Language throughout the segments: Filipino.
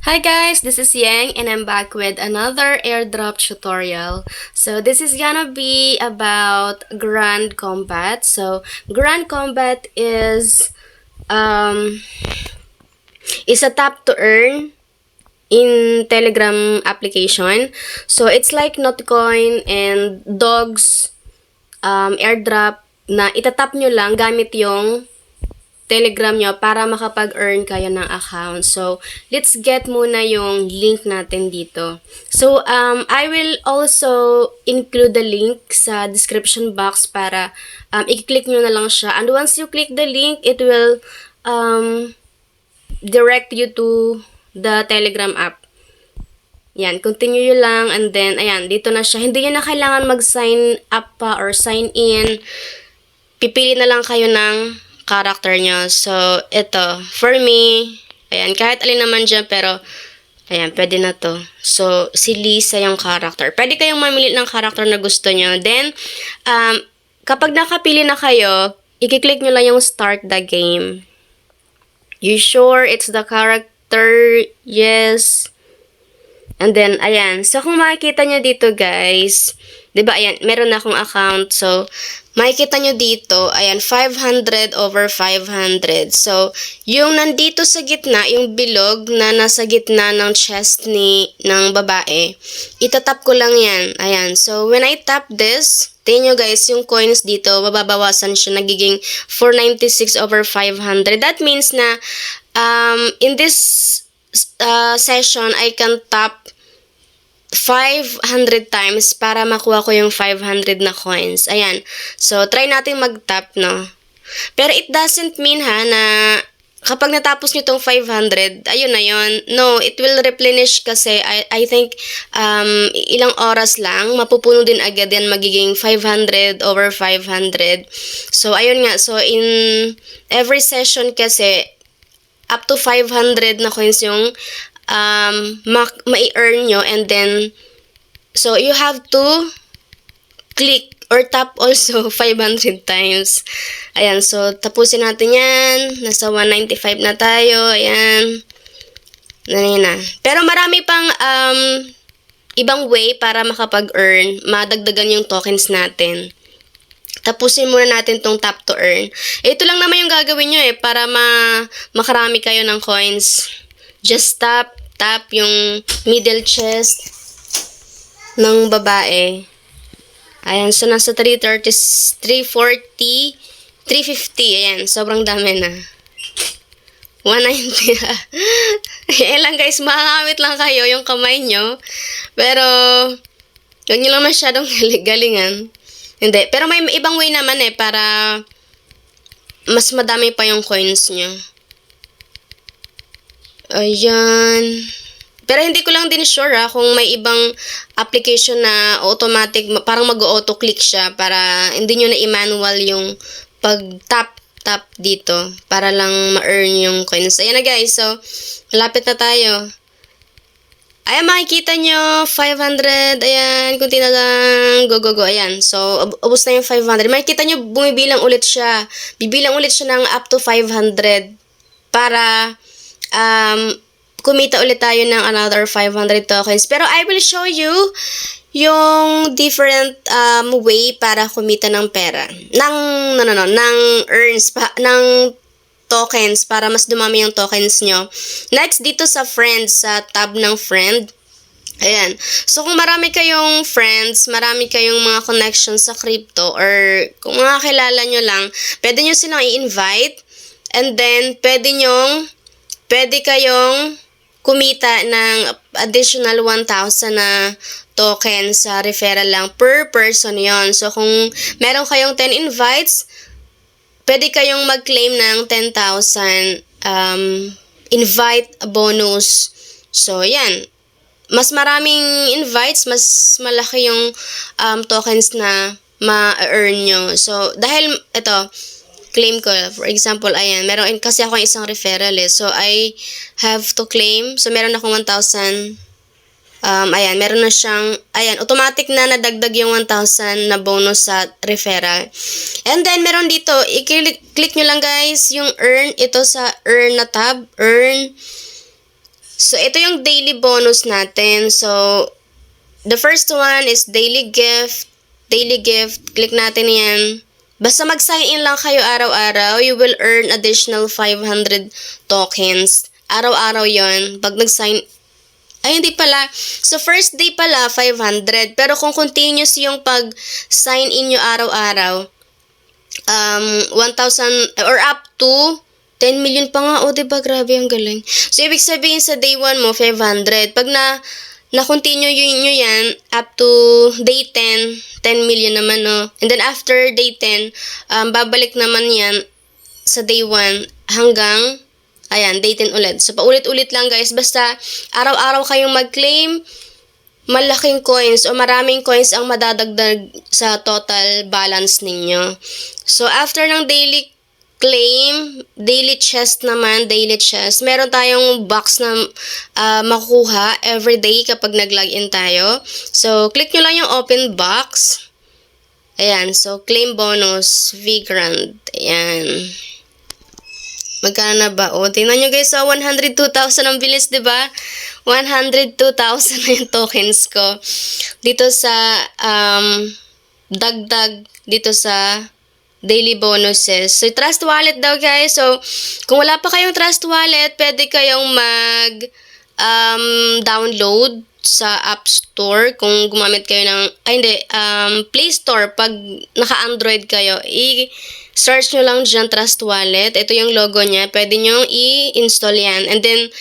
Hi guys, this is Yang and I'm back with another airdrop tutorial. So this is gonna be about Grand Combat. So Grand Combat um is a tap to earn in Telegram application. So it's like Notcoin and Dogs airdrop na itatap nyo lang gamit yung Telegram nyo para makapag-earn kayo ng account. So, let's get muna yung link natin dito. So, I will also include the link sa description box para i-click nyo na lang siya. And once you click the link, it will direct you to the Telegram app. Yan, continue yun lang and then, ayan, dito na siya. Hindi nyo na kailangan mag-sign up pa or sign in. Pipili na lang kayo ng character nyo. So, ito. For me, ayan, kahit alin naman dyan, pero, ayan, pwede na to. So, si Lisa yung character. Pwede kayong mamili ng character na gusto nyo. Then, kapag nakapili na kayo, i-click nyo lang yung start the game. You sure it's the character? Yes. And then, ayan. So, kung makikita nyo dito, guys, diba, ayan, meron na akong account. So, makikita nyo dito, ayan, 500 over 500. So, yung nandito sa gitna, yung bilog na nasa gitna ng chest ng babae, itatap ko lang yan. Ayan. So, when I tap this, tingnan nyo guys, yung coins dito, mababawasan siya, nagiging 496 over 500. That means na, in this session, I can tap 500 times para makuha ko yung 500 na coins. Ayan. So, try natin mag-tap, no? Pero it doesn't mean na kapag natapos nyo tong 500, ayun na yun. No, it will replenish kasi I think ilang oras lang, mapupuno din agad yan, magiging 500 over 500. So, ayun nga. So, in every session kasi, up to 500 na coins yung ma-earn nyo, and then so you have to click or tap also 500 times. Ayan, so tapusin natin yan. Nasa 195 na tayo. Ayan. Na. Pero marami pang ibang way para makapag-earn, madagdagan yung tokens natin. Tapusin muna natin tong tap to earn. Ito lang naman yung gagawin nyo para makarami kayo ng coins. Just tap yung middle chest ng babae. Ayan, so nasa 330, 340, 350. Ayan, sobrang dami na. 190. Ayan lang guys, makakawit lang kayo yung kamay nyo. Pero, huwag nyo lang masyadong galingan. Hindi, pero may ibang way naman para mas madami pa yung coins nyo. Ayan. Pero hindi ko lang din sure kung may ibang application na automatic, parang mag-auto-click siya para hindi nyo na i-manual yung pag-tap dito para lang ma-earn yung coins. Ayan na guys, so malapit na tayo. Ayan, makikita nyo, 500, ayan, kunti na lang, go. Ayan, so ubos na yung 500. Makikita nyo, bumibilang ulit siya. Bibilang ulit siya ng up to 500 para kumita ulit tayo ng another 500 tokens. Pero I will show you yung different way para kumita ng pera. Ng earns, ng tokens para mas dumami yung tokens nyo. Next, dito sa friends, sa tab ng friend. Ayan. So, kung marami kayong friends, marami kayong mga connections sa crypto, or kung mga kilala nyo lang, pwede nyo silang i-invite, and then pwede kayong kumita ng additional 1,000 na token sa referral lang per person yon. So, kung meron kayong 10 invites, pwede kayong mag-claim ng 10,000 invite bonus. So, yan. Mas maraming invites, mas malaki yung tokens na ma-earn nyo. So, dahil ito, claim ko, for example, ayan, meron kasi ako isang referral so I have to claim. So, meron akong 1,000. Ayan, meron na siyang, ayan, automatic na nadagdag yung 1,000 na bonus sa referral. And then, meron dito, i-click nyo lang guys, yung earn, ito sa earn na tab, earn. So, ito yung daily bonus natin. So, the first one is daily gift. Daily gift. Click natin yan. Basta mag-sign in lang kayo araw-araw, you will earn additional 500 tokens. Araw-araw yon. Pag nag-sign, ay hindi pala. So, first day pala, 500. Pero kung continuous yung pag-sign in nyo araw-araw, 1,000 or up to 10 million pa nga. O, diba? Grabe, ang galing. So, ibig sabihin sa day 1 mo, 500. Pag na-continue nyo yan, up to day 10, 10 million naman, no? And then, after day 10, babalik naman yan sa day 1 hanggang, ayan, day 10 ulit. So, paulit-ulit lang, guys. Basta, araw-araw kayong mag-claim, malaking coins o maraming coins ang madadagdag sa total balance ninyo. So, after ng daily claim, daily chest naman, daily chest, meron tayong box na makukuha everyday kapag nag-login tayo. So, click nyo lang yung open box. Ayan, so, claim bonus, V-Grand. Ayan. Magkano na ba? O, tingnan nyo guys, so 102,000 ang bilis, diba? 102,000 na yung tokens ko. Dito sa, dagdag, dito sa daily bonuses. So, Trust Wallet daw, guys. So, kung wala pa kayong Trust Wallet, pwede kayong download sa App Store kung gumamit kayo ng, Play Store pag naka-Android kayo. I-search nyo lang dyan Trust Wallet. Ito yung logo niya. Pwede nyo i-install yan. And then,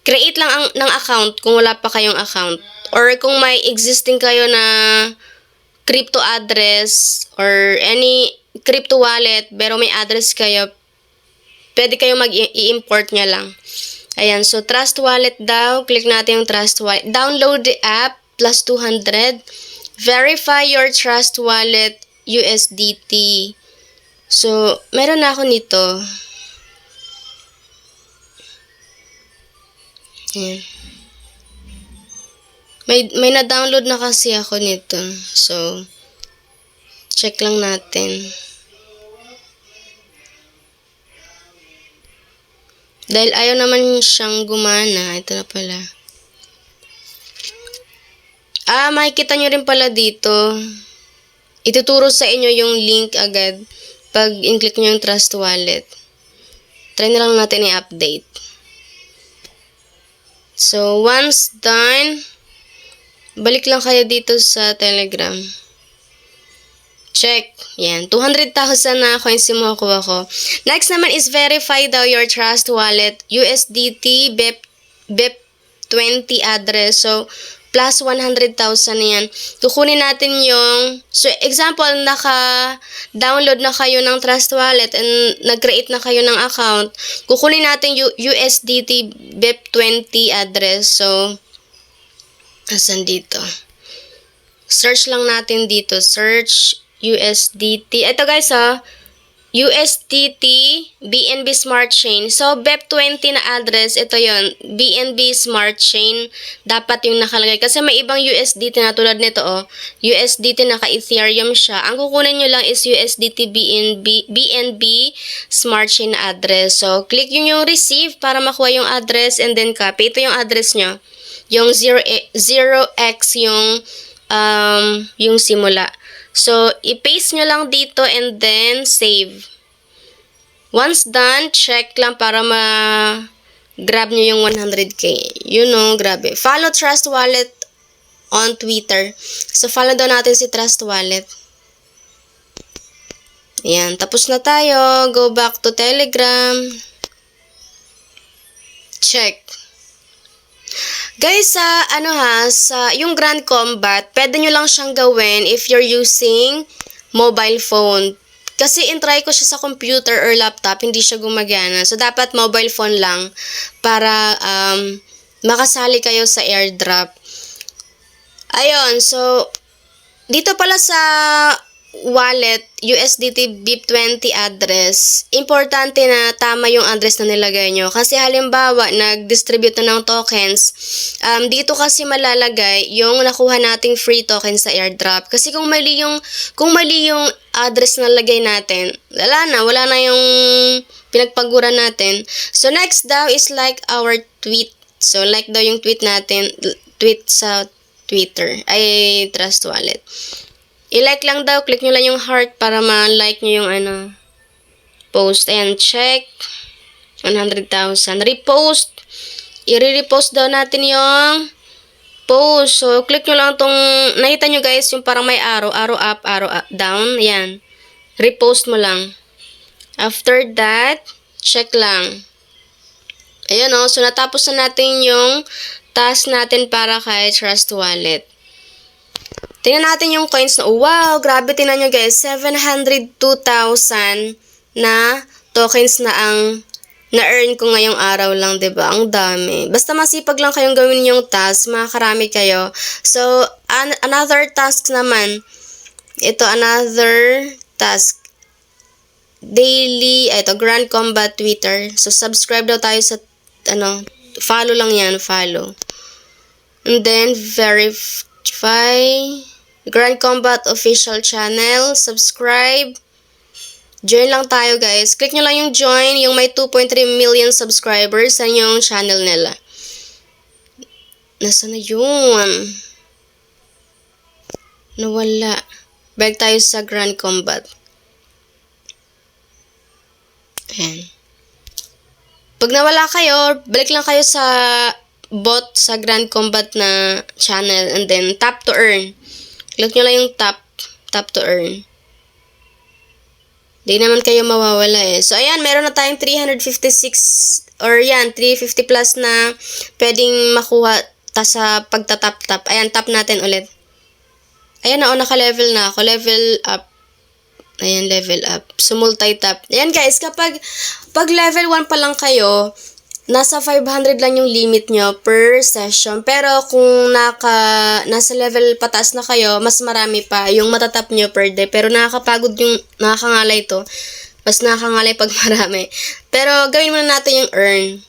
create lang ng account kung wala pa kayong account. Or kung may existing kayo na crypto address or any crypto wallet, pero may address kayo, pwede kayong mag-i-import nya lang. Ayan, so Trust Wallet daw. Click natin yung Trust Wallet. Download the app, plus 200. Verify your Trust Wallet USDT. So, meron na ako nito. Ayan. May na-download na kasi ako nito. So, check lang natin. Dahil ayaw naman siyang gumana. Ito na pala. Makikita nyo rin pala dito. Ituturo sa inyo yung link agad pag in-click nyo yung Trust Wallet. Try na lang natin i-update. So, once done, balik lang kayo dito sa Telegram. Check. Yan. 200,000 na coins yung makukuha ko. Next naman is verify daw your Trust Wallet USDT BEP20 address. So, plus 100,000 na yan. Kukunin natin yung, so example, naka-download na kayo ng Trust Wallet and nag-create na kayo ng account. Kukunin natin yung USDT BEP20 address. So, asan dito? Search lang natin dito. Search USDT. Ito guys, USDT BNB Smart Chain. So, BEP20 na address, ito yon, BNB Smart Chain. Dapat yung nakalagay. Kasi may ibang USDT na tulad nito, USDT naka-Ethereum siya. Ang kukunin nyo lang is USDT BNB Smart Chain address. So, click yung receive para makuha yung address and then copy. Ito yung address nyo. Yung 0x yung simula. So, i-paste nyo lang dito and then save. Once done, check lang para ma-grab nyo yung 100k. You know, grabe. Follow Trust Wallet on Twitter. So, follow daw natin si Trust Wallet. Ayan, tapos na tayo. Go back to Telegram. Check. Guys, sa yung Grand Combat, pwede nyo lang siyang gawin if you're using mobile phone. Kasi intry ko siya sa computer or laptop, hindi siya gumagana. So, dapat mobile phone lang para makasali kayo sa airdrop. Ayun, so, dito pala sa wallet, USDT BIP20 address, importante na tama yung address na nilagay nyo. Kasi halimbawa, nag-distribute na ng tokens, dito kasi malalagay yung nakuha nating free token sa airdrop. Kasi kung mali yung address na lagay natin, wala na yung pinagpaguran natin. So, next daw is like our tweet. So, like daw yung tweet natin, tweet sa Twitter, ay Trust Wallet. I-like lang daw, click nyo lang yung heart para ma-like nyo yung post. Ayan, check. 100,000. Repost. I-repost daw natin yung post. So, click nyo lang tong, nakita nyo guys, yung parang may arrow up, down. Ayan. Repost mo lang. After that, check lang. Ayan o. So, natapos na natin yung task natin para kay Trust Wallet. Tingnan natin yung coins na, wow, grabe, tingnan nyo guys, 702,000 na tokens na ang na-earn ko ngayong araw lang, 'di ba? Ang dami. Basta masipag lang kayong gawin yung task, makakarami kayo. So, another task naman. Ito, another task. Daily, ito, Grand Combat Twitter. So, subscribe daw tayo sa, follow lang yan, follow. And then, verify. Grand Combat Official Channel. Subscribe. Join lang tayo guys. Click nyo lang yung join, yung may 2.3 million subscribers sa yung channel nila. Nasaan na yun? Nawala. Back tayo sa Grand Combat. Ayan. Pag nawala kayo, balik lang kayo sa bot sa Grand Combat na channel and then tap to earn. Click nyo lang yung tap to earn. Di naman kayo mawawala eh. So, ayan, meron na tayong 356 or yan, 350 plus na pwedeng makuha sa pagtatap-tap. Ayan, tap natin ulit. Ayan na, naka-level na ako. Level up. Ayan, level up. So, multi-tap. Ayan guys, pag level 1 pa lang kayo, nasa 500 lang yung limit nyo per session. Pero kung nasa level pataas na kayo, mas marami pa yung matatap nyo per day. Pero nakakangalay to. Mas nakakangalay pag marami. Pero gawin muna natin yung earn.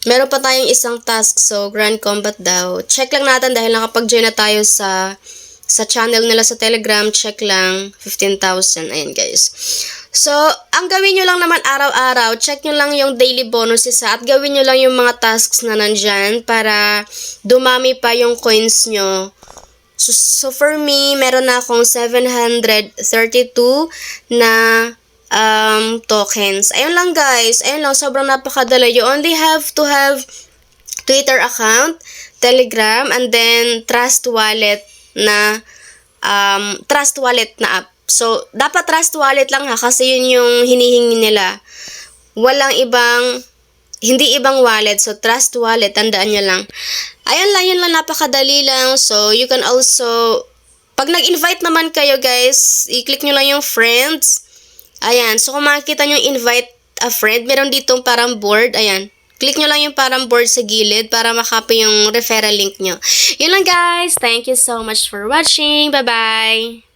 Meron pa tayong isang task. So, Grand Combat daw. Check lang natin dahil nakapag-join na tayo sa channel nila sa Telegram. Check lang. 15,000. Ayan guys. So, ang gawin nyo lang naman araw-araw, check nyo lang yung daily bonuses at gawin nyo lang yung mga tasks na nandyan para dumami pa yung coins nyo. So for me, meron na akong 732 na tokens. Ayun lang guys. Ayun lang, sobrang napakadali. You only have to have Twitter account, Telegram, and then Trust Wallet na app. So, dapat Trust Wallet lang ha, kasi yun yung hinihingi nila. Hindi ibang wallet. So, Trust Wallet, tandaan nyo lang. Ayun lang, yun lang, napakadali lang. So, you can also, pag nag-invite naman kayo guys, i-click nyo lang yung friends. Ayan, so kung makikita nyo invite a friend, meron ditong parang board, ayan. Click nyo lang yung parang board sa gilid para makopy yung referral link nyo. Yun lang guys, thank you so much for watching. Bye-bye!